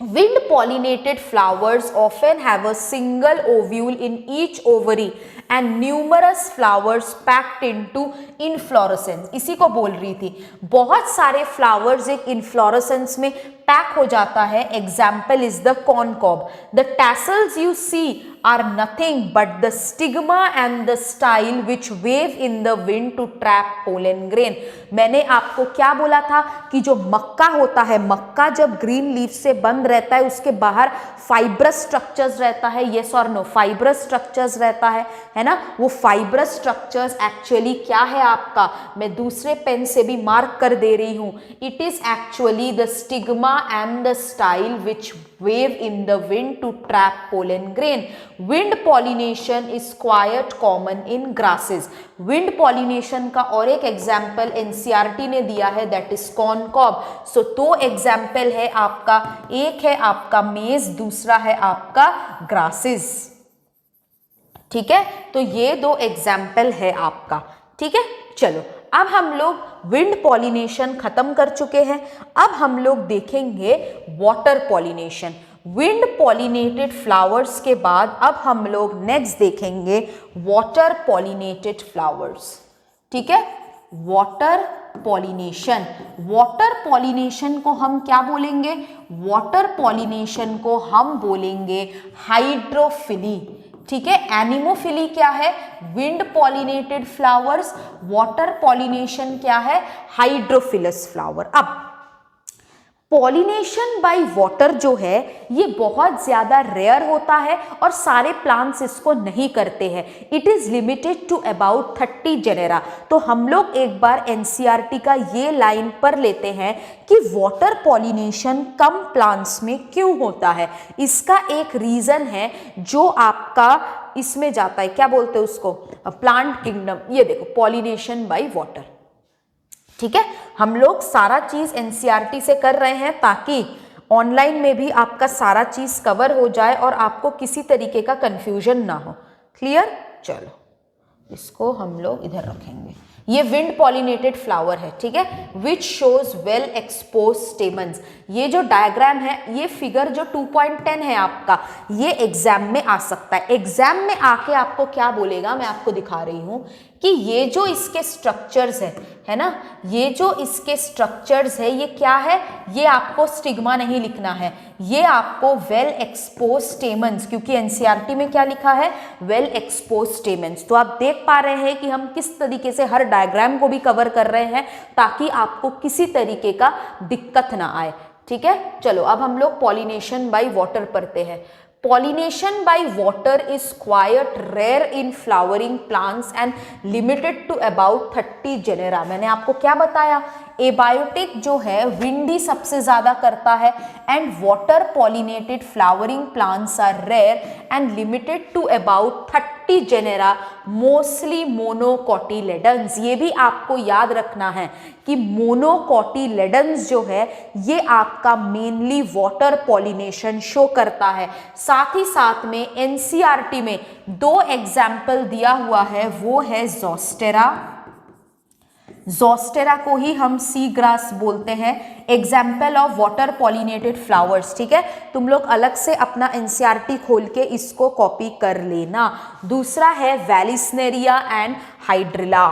Wind pollinated flowers often have a single ovule in each ovary and numerous flowers packed into inflorescence। इसी को बोल रही थी, बहुत सारे फ्लावर्स एक इन्फ्लोरेसेंस में पैक हो जाता है। Example is the corncob. The tassels you see are nothing but the stigma and the style which wave in the wind to trap pollen grain। मैंने आपको क्या बोला था कि जो मक्का होता है, मक्का जब ग्रीन लीफ से बंद रहता है उसके बाहर फाइब्रस स्ट्रक्चर्स रहता है। यस और नो? फाइब्रस स्ट्रक्चर्स रहता है ना? वो फाइब्रस स्ट्रक्चर्स एक्चुअली क्या है आपका? मैं दूसरे पेन से भी मार्क कर दे रही हूं। It is actually the stigma and the style which wave in the wind to trap pollen grain। Wind pollination is quite common in grasses। Wind pollination का और एक एग्जाम्पल एनसीईआरटी ने दिया है, दैट इज कॉर्नकॉब। सो दो एग्जाम्पल है आपका, एक है आपका मेज, दूसरा है आपका ग्रासेस, ठीक है? तो ये दो एग्जाम्पल है आपका, ठीक है? चलो अब हम लोग विंड पॉलिनेशन खत्म कर चुके हैं। अब हम लोग देखेंगे water pollination. Wind pollinated flowers के बाद अब हम लोग नेक्स्ट देखेंगे वाटर पॉलिनेटेड फ्लावर्स, ठीक है? Water pollination. वाटर पॉलिनेशन को हम क्या बोलेंगे? वाटर पॉलिनेशन को हम बोलेंगे हाइड्रोफिली, ठीक है? एनिमोफिली क्या है? Wind pollinated flowers. Water pollination क्या है? Hydrophilous flower. अब पॉलिनेशन बाय वाटर जो है ये बहुत ज्यादा रेयर होता है और सारे प्लांट्स इसको नहीं करते हैं। It is limited to about 30 genera. तो हम लोग एक बार एनसीईआरटी का ये लाइन पर लेते हैं कि वाटर पॉलिनेशन कम प्लांट्स में क्यों होता है। इसका एक रीजन है जो आपका इसमें जाता है, क्या बोलते हैं उसको? Plant kingdom. ये देखो, पॉलिनेशन बाय वाटर, ठीक है? हम लोग सारा चीज एनसीईआरटी से कर रहे हैं ताकि ऑनलाइन में भी आपका सारा चीज कवर हो जाए और आपको किसी तरीके का कंफ्यूजन ना हो। क्लियर? चलो इसको हम लोग इधर रखेंगे। ये विंड पॉलिनेटेड फ्लावर है, ठीक है? Which shows well expose stamens. ये जो डायग्राम है, ये फिगर जो 2.10 है आपका, ये एग्जाम में आ सकता है। एग्जाम में आके आपको क्या बोलेगा, मैं आपको दिखा रही हूं कि ये जो इसके स्ट्रक्चर्स है, है ना। ये जो इसके स्ट्रक्चर्स है ये क्या है, ये आपको स्टिग्मा नहीं लिखना है, ये आपको वेल एक्सपोज स्टेमन्स, क्योंकि एनसीईआरटी में क्या लिखा है, वेल एक्सपोज स्टेमन्स। तो आप देख पा रहे हैं कि हम किस तरीके से हर डायग्राम को भी कवर कर रहे हैं ताकि आपको किसी तरीके का दिक्कत ना आए। ठीक है, चलो अब हम लोग पॉलिनेशन बाय वाटर पढ़ते हैं। Pollination by water is quite rare in flowering plants and limited to about 30 genera। मैंने आपको क्या बताया, एबायोटिक जो है विंड ही सबसे ज्यादा करता है and water pollinated flowering plants are rare and limited to about 30 genera, mostly monocotyledons. ये भी आपको याद रखना है कि मोनोकोटिलेडन्स जो है ये आपका मेनली वाटर पॉलिनेशन शो करता है। साथ ही साथ में एनसीईआरटी में 2 एग्जाम्पल दिया हुआ है, वो है ज़ोस्टेरा, ज़ोस्टेरा को ही हम सी ग्रास बोलते हैं, example of water pollinated flowers. ठीक है, तुम लोग अलग से अपना एनसीईआरटी खोल के इसको कॉपी कर लेना। दूसरा है वैलिस्नेरिया एंड हाइड्रिला।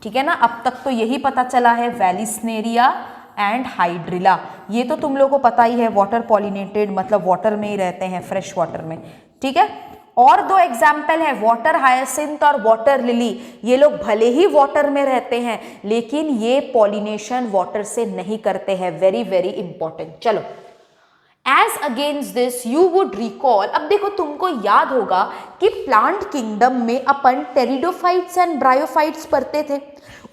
ठीक है ना, अब तक तो यही पता चला है, वैलिस्नेरिया एंड हाइड्रिला। ये तो तुम लोगों को पता ही है, वाटर पॉलिनेटेड मतलब वाटर में ही रहते हैं, फ्रेश वाटर में। ठीक है, और 2 एग्जाम्पल है वाटर हायसिंथ और वाटर लिली। ये लोग भले ही वाटर में रहते हैं लेकिन ये पॉलिनेशन वाटर से नहीं करते हैं। Very very important. चलो, as against this you would recall, अब देखो तुमको याद होगा कि प्लांट किंगडम में अपन टेरिडोफाइट्स एंड ब्रायोफाइट्स पढ़ते थे,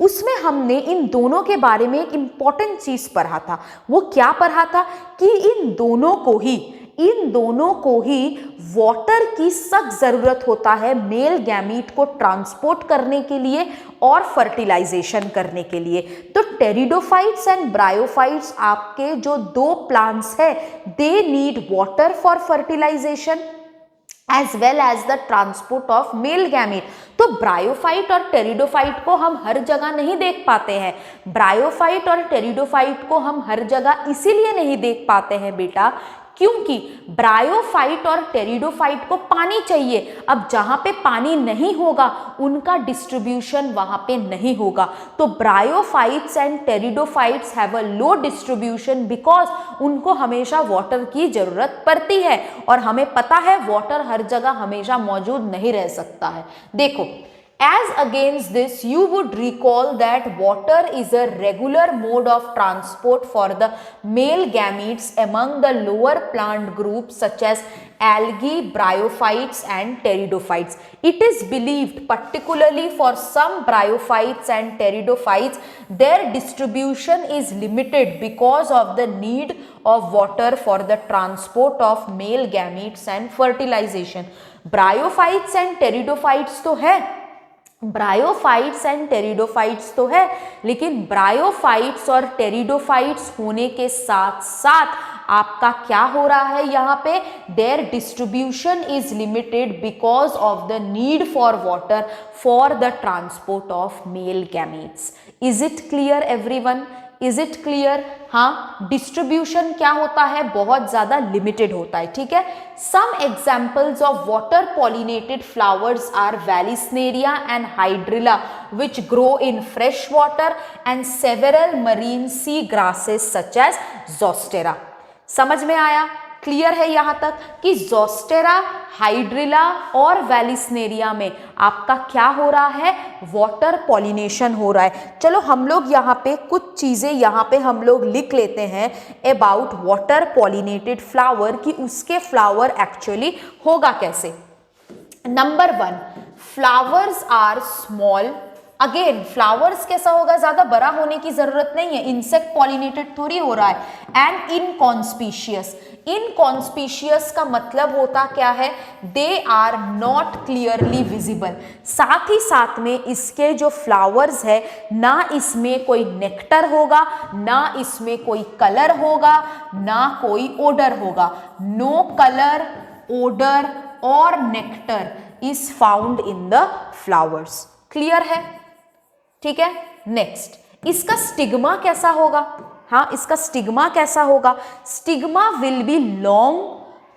उसमें हमने इन दोनों के बारे में एक इंपॉर्टेंट चीज पढ़ा था। वो क्या पढ़ा था कि इन दोनों को ही वाटर की सख्त जरूरत होता है मेल गैमीट को ट्रांसपोर्ट करने के लिए और फर्टिलाइजेशन करने के लिए। तो टेरिडोफाइट्स एंड ब्रायोफाइट्स आपके जो 2 प्लांट्स है, they need water for fertilisation as well as the transport of male gamete. तो ब्रायोफाइट और टेरिडोफाइट को हम हर जगह नहीं देख पाते हैं। ब्रायोफाइट और टेरिडोफाइट को हम हर जगह इसीलिए नहीं देख पाते हैं बेटा क्योंकि ब्रायोफाइट और टेरिडोफाइट को पानी चाहिए। अब जहां पे पानी नहीं होगा उनका डिस्ट्रीब्यूशन वहां पे नहीं होगा। तो bryophytes and pteridophytes have a low distribution because उनको हमेशा वाटर की जरूरत पड़ती है और हमें पता है वाटर हर जगह हमेशा मौजूद नहीं रह सकता है। देखो, as against this you would recall that water is a regular mode of transport for the male gametes among the lower plant groups such as algae, bryophytes and pteridophytes. It is believed particularly for some bryophytes and pteridophytes their distribution is limited because of the need of water for the transport of male gametes and fertilization. Bryophytes and pteridophytes तो है, bryophytes and pteridophytes तो है, लेकिन bryophytes और pteridophytes होने के साथ साथ आपका क्या हो रहा है यहाँ पे, there distribution is limited because of the need for water for the transport of male gametes. Is it clear everyone? Is it clear? हाँ, डिस्ट्रीब्यूशन क्या होता है, बहुत ज्यादा लिमिटेड होता है। ठीक है, some examples of water pollinated flowers are vallisneria and hydrilla which grow in fresh water and several marine sea grasses such as zostera. समझ में आया? क्लियर है यहां तक कि ज़ोस्टेरा, हाइड्रिला और वैलिस्नेरिया में आपका क्या हो रहा है, वाटर पॉलिनेशन हो रहा है। चलो हम लोग यहाँ पे कुछ चीजें यहाँ पे हम लोग लिख लेते हैं अबाउट वाटर पॉलिनेटेड फ्लावर कि उसके फ्लावर एक्चुअली होगा कैसे। Number 1, flowers are small. Again flowers कैसा होगा, ज्यादा बड़ा होने की जरूरत नहीं है, इंसेक्ट पॉलिनेटेड थोड़ी हो रहा है। एंड इनकॉन्स्पीशियस, इनकॉन्स्पीशियस का मतलब होता क्या है, they are not clearly visible. साथ ही साथ में इसके जो फ्लावर्स है ना इसमें कोई नेक्टर होगा, ना इसमें कोई कलर होगा, ना कोई ओडर होगा। नो कलर, ओडर और nectar is found in the flowers. Clear है? ठीक है, नेक्स्ट, इसका स्टिग्मा कैसा होगा? हाँ, इसका स्टिग्मा कैसा होगा? स्टिग्मा विल बी लॉन्ग,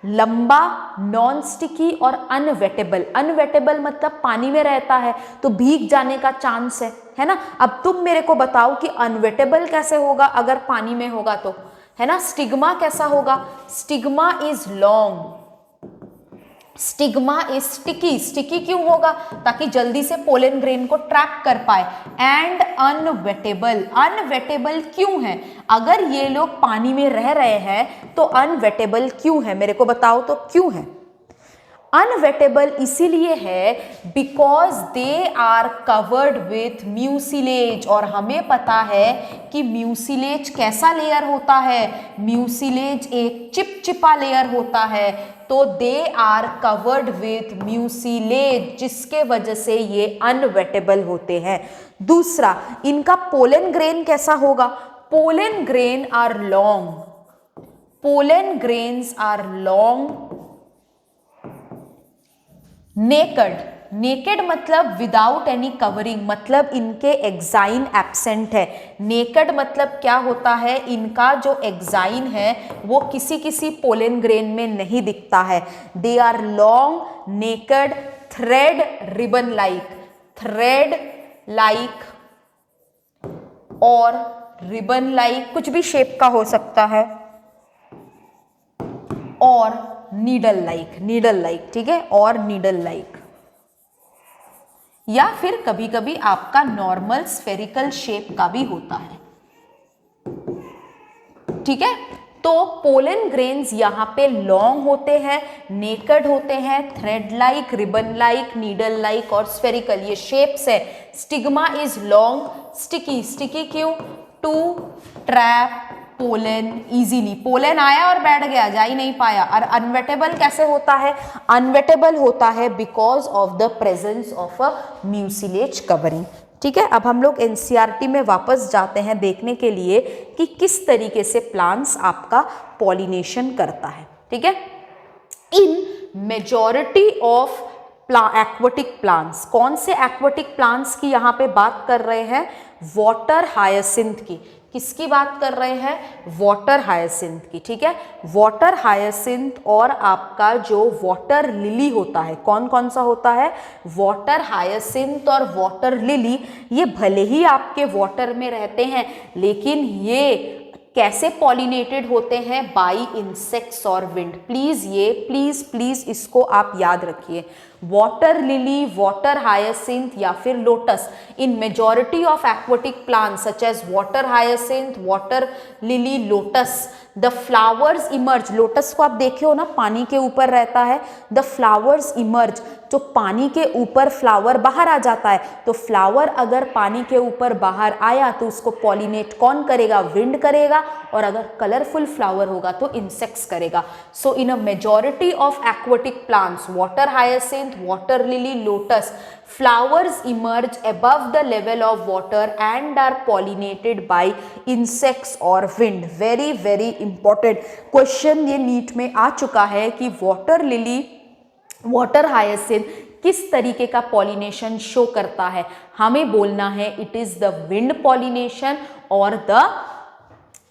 लंबा, नॉन स्टिकी और अनवेटेबल। अनवेटेबल मतलब पानी में रहता है तो भीग जाने का चांस है ना। अब तुम मेरे को बताओ कि अनवेटेबल कैसे होगा अगर पानी में होगा तो, है ना। स्टिग्मा कैसा होगा? Stigma is long, stigma is sticky. Sticky क्यों होगा? ताकि जल्दी से पोलन ग्रेन को ट्रैप कर पाए। एंड अनवेटेबल, अनवेटेबल क्यों है? अगर ये लोग पानी में रह रहे हैं तो अनवेटेबल क्यों है? मेरे को बताओ तो क्यों है? अनवेटेबल इसीलिए है because they are covered with mucilage. और हमें पता है कि म्यूसिलेज कैसा लेयर होता है? म्यूसिलेज एक चिपचिपा लेयर होता है, तो they are covered with mucilage, जिसके वजह से ये अनवेटेबल होते हैं। दूसरा, इनका पोलन ग्रेन कैसा होगा? Pollen grain are long, pollen grains are long, naked. Naked मतलब विदाउट एनी कवरिंग, मतलब इनके एक्साइन एब्सेंट है। नेकेड मतलब क्या होता है? इनका जो एक्साइन है वो किसी किसी पोलन ग्रेन में नहीं दिखता है। They are long, naked, thread, ribbon like, thread like और रिबन लाइक, कुछ भी शेप का हो सकता है, और नीडल लाइक, नीडल लाइक, ठीक है, और नीडल लाइक, या फिर कभी कभी आपका नॉर्मल स्फेरिकल शेप का भी होता है, ठीक है। तो पोलन ग्रेन्स यहाँ पे लॉन्ग होते हैं, नेकेड होते हैं, thread like, ribbon like, needle like और स्फेरिकल, ये शेप्स है। Stigma is long, sticky, sticky क्यों? To trap pollen easily. Pollen आया और बैठ गया, जा ही नहीं पाया। और अनवेटेबल कैसे होता है? अनवेटेबल होता है because of the presence of a mucilage covering, ठीक है। अब हम लोग एनसीईआरटी में वापस जाते हैं देखने के लिए कि किस तरीके से प्लांट्स आपका पॉलिनेशन करता है, ठीक है। इन मेजॉरिटी ऑफ एक्वाटिक प्लांट्स, कौन से एक्वाटिक प्लांट्स की यहाँ पे बात कर रहे हैं? वाटर हायासिंथ की। किसकी बात कर रहे हैं? वाटर हायासिंथ की, ठीक है। वाटर हायासिंथ और आपका जो वाटर लिली होता है, कौन कौन सा होता है? वाटर हायासिंथ और वाटर लिली, ये भले ही आपके वाटर में रहते हैं लेकिन ये कैसे पॉलिनेटेड होते हैं? बाई इंसेक्ट्स और विंड। प्लीज ये प्लीज इसको आप याद रखिए। वाटर लिली, वाटर हायासिंथ या फिर lotus, in majority of aquatic plants such as water hyacinth, water lily, lotus, the flowers emerge. Lotus को आप देखे हो ना, पानी के ऊपर रहता है। द फ्लावर्स इमर्ज, जो पानी के ऊपर फ्लावर बाहर आ जाता है, तो फ्लावर अगर पानी के ऊपर बाहर आया तो उसको पॉलिनेट कौन करेगा? विंड करेगा। और अगर कलरफुल फ्लावर होगा तो इंसेक्ट्स करेगा। So in a majority of aquatic plants, water hyacinth, water lily, lotus, flowers emerge above the level of water and are pollinated by insects or wind. very very important question ये NEET में आ चुका है कि water lily, water hyacinth किस तरीके का pollination show करता है? हमें बोलना है it is the wind pollination और the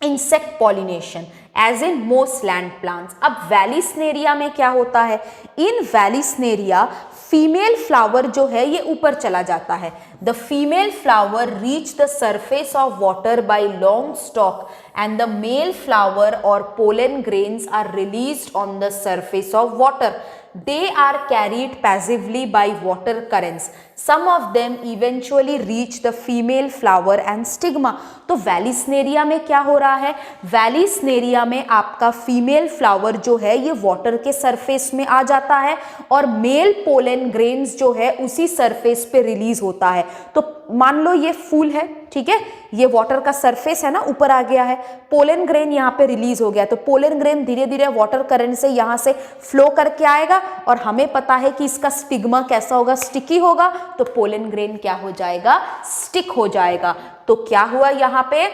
insect pollination as in most land plants. अब वैलिस्नेरिया में क्या होता है? इन वैलिस्नेरिया फीमेल फ्लावर जो है ये ऊपर चला जाता है। The female flower reach the surface of water by long stalk and the male flower or pollen grains are released on the surface of water. They are carried passively by water currents. Some of them eventually reach the female flower and stigma. तो वैलिस्नेरिया में क्या हो रहा है? वैलिस्नेरिया में आपका female flower जो है ये वाटर के सरफेस में आ जाता है और मेल पोलन ग्रेन्स जो है उसी सरफेस पे रिलीज होता है। तो मान लो ये फूल है, ठीक है, ये वाटर का सरफेस है ना, ऊपर आ गया है, पोलन ग्रेन यहाँ पे रिलीज हो गया, तो पोलन ग्रेन धीरे धीरे वाटर करंट से यहाँ से फ्लो करके आएगा और हमें पता है कि इसका स्टिग्मा कैसा होगा? स्टिकी होगा, तो पोलन ग्रेन क्या हो जाएगा? स्टिक हो जाएगा। तो क्या हुआ यहाँ पे?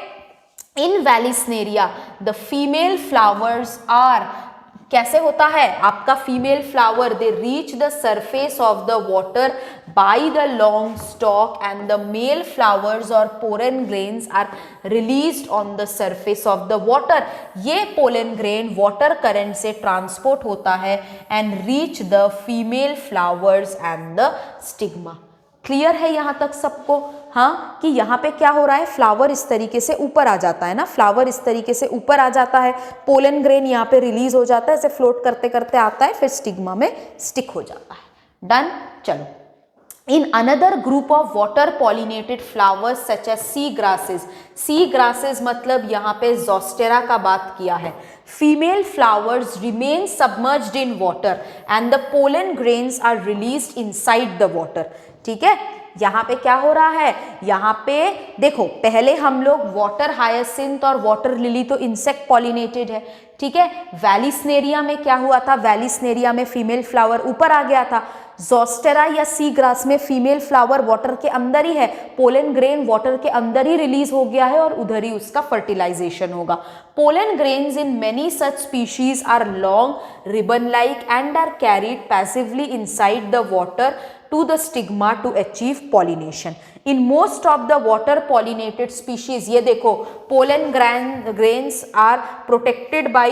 In vallisneria the female flowers are कैसे होता है आपका female flower, they reach the surface of the water by the long stalk and the male flowers or pollen grains are released on the surface of the water. ये pollen grain water current से transport होता है and reach the female flowers and the stigma. Clear है यहां तक सबको? हाँ, कि यहाँ पे क्या हो रहा है, फ्लावर इस तरीके से ऊपर आ जाता है ना, फ्लावर इस तरीके से ऊपर आ जाता है, पोलन ग्रेन यहाँ पे रिलीज हो जाता है, ऐसे फ्लोट करते करते आता है, फिर स्टिग्मा में स्टिक हो जाता है। डन। चलो, in another group of water pollinated flowers such as sea grasses, sea grasses मतलब यहाँ पे जोस्टेरा का बात किया है, female flowers remain submerged in water and the pollen grains are released inside the water. ठीक है, यहाँ पे क्या हो रहा है, यहाँ पे देखो पहले हम लोग वाटर हायासिंथ और वाटर लिली तो इंसेक्ट पॉलिनेटेड है, ठीक है। वैलिस्नेरिया में क्या हुआ था, वैलिस्नेरिया में फीमेल फ्लावर ऊपर आ गया था, जोस्टेरा या सी ग्रास में फीमेल फ्लावर वाटर के अंदर ही है, पोलन ग्रेन वाटर के अंदर ही रिलीज हो गया है और उधर ही उसका फर्टिलाइजेशन होगा। Pollen grains in many such species are long ribbon like and are carried passively inside the water to the stigma to achieve pollination. In most of the water pollinated species, ये देखो pollen grains are protected by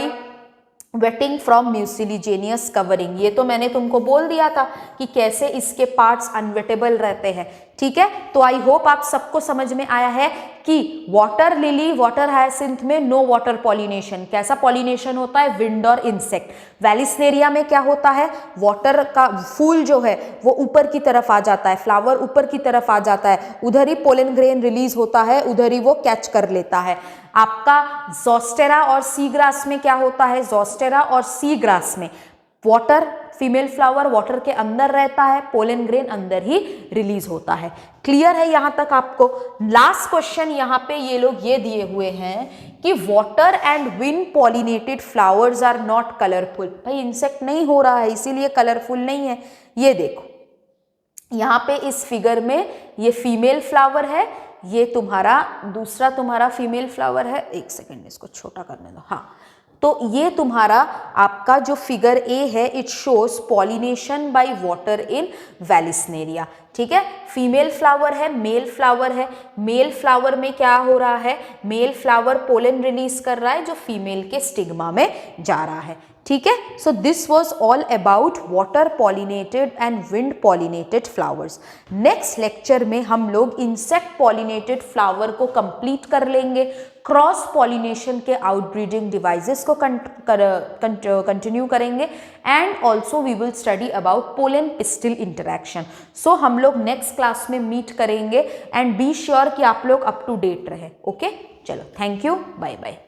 wetting from mucilaginous covering. ये तो मैंने तुमको बोल दिया था कि कैसे इसके पार्ट्स अनवेटेबल रहते हैं, ठीक है। तो आई होप आप सबको समझ में आया है कि वाटर लिली, वाटर हायासिंथ में नो वाटर पॉलिनेशन। कैसा पॉलिनेशन होता है, विंड और इंसेक्ट। वैलिस्नेरिया में क्या होता है, वाटर का फूल जो है वो ऊपर की तरफ आ जाता है, फ्लावर ऊपर की तरफ आ जाता है, उधर ही पोलन ग्रेन रिलीज होता है, उधर ही वो कैच कर लेता है। आपका जोस्टेरा और सी ग्रास में क्या होता है, जोस्टेरा और सी ग्रास में वाटर, फीमेल फ्लावर वाटर के अंदर रहता है, पोलन ग्रेन अंदर ही रिलीज होता है। क्लियर है यहां तक आपको? लास्ट क्वेश्चन यहां पे ये लोग ये दिए हुए हैं कि water and wind pollinated flowers are not colourful. भाई इंसेक्ट नहीं हो रहा है इसीलिए कलरफुल नहीं है। ये देखो यहाँ पे इस फिगर में ये फीमेल फ्लावर है, ये तुम्हारा दूसरा तुम्हारा फीमेल फ्लावर है। एक सेकेंड इसको छोटा करने दो। हाँ, तो ये तुम्हारा आपका जो फिगर ए है, it shows pollination by water in vallisneria, ठीक है। फीमेल फ्लावर है, मेल फ्लावर है, मेल फ्लावर में क्या हो रहा है, मेल फ्लावर पोलन रिलीज कर रहा है जो फीमेल के स्टिग्मा में जा रहा है, ठीक है। So this was all about water pollinated and wind pollinated flowers. Next lecture में हम लोग इंसेक्ट पॉलिनेटेड फ्लावर को कंप्लीट कर लेंगे, क्रॉस पॉलिनेशन के आउटब्रीडिंग डिवाइसेस को कंटिन्यू करेंगे and also we will study about pollen pistil interaction. So हम लोग नेक्स्ट क्लास में मीट करेंगे एंड बी श्योर कि आप लोग अप टू डेट रहे। ओके, चलो, थैंक यू, बाय बाय।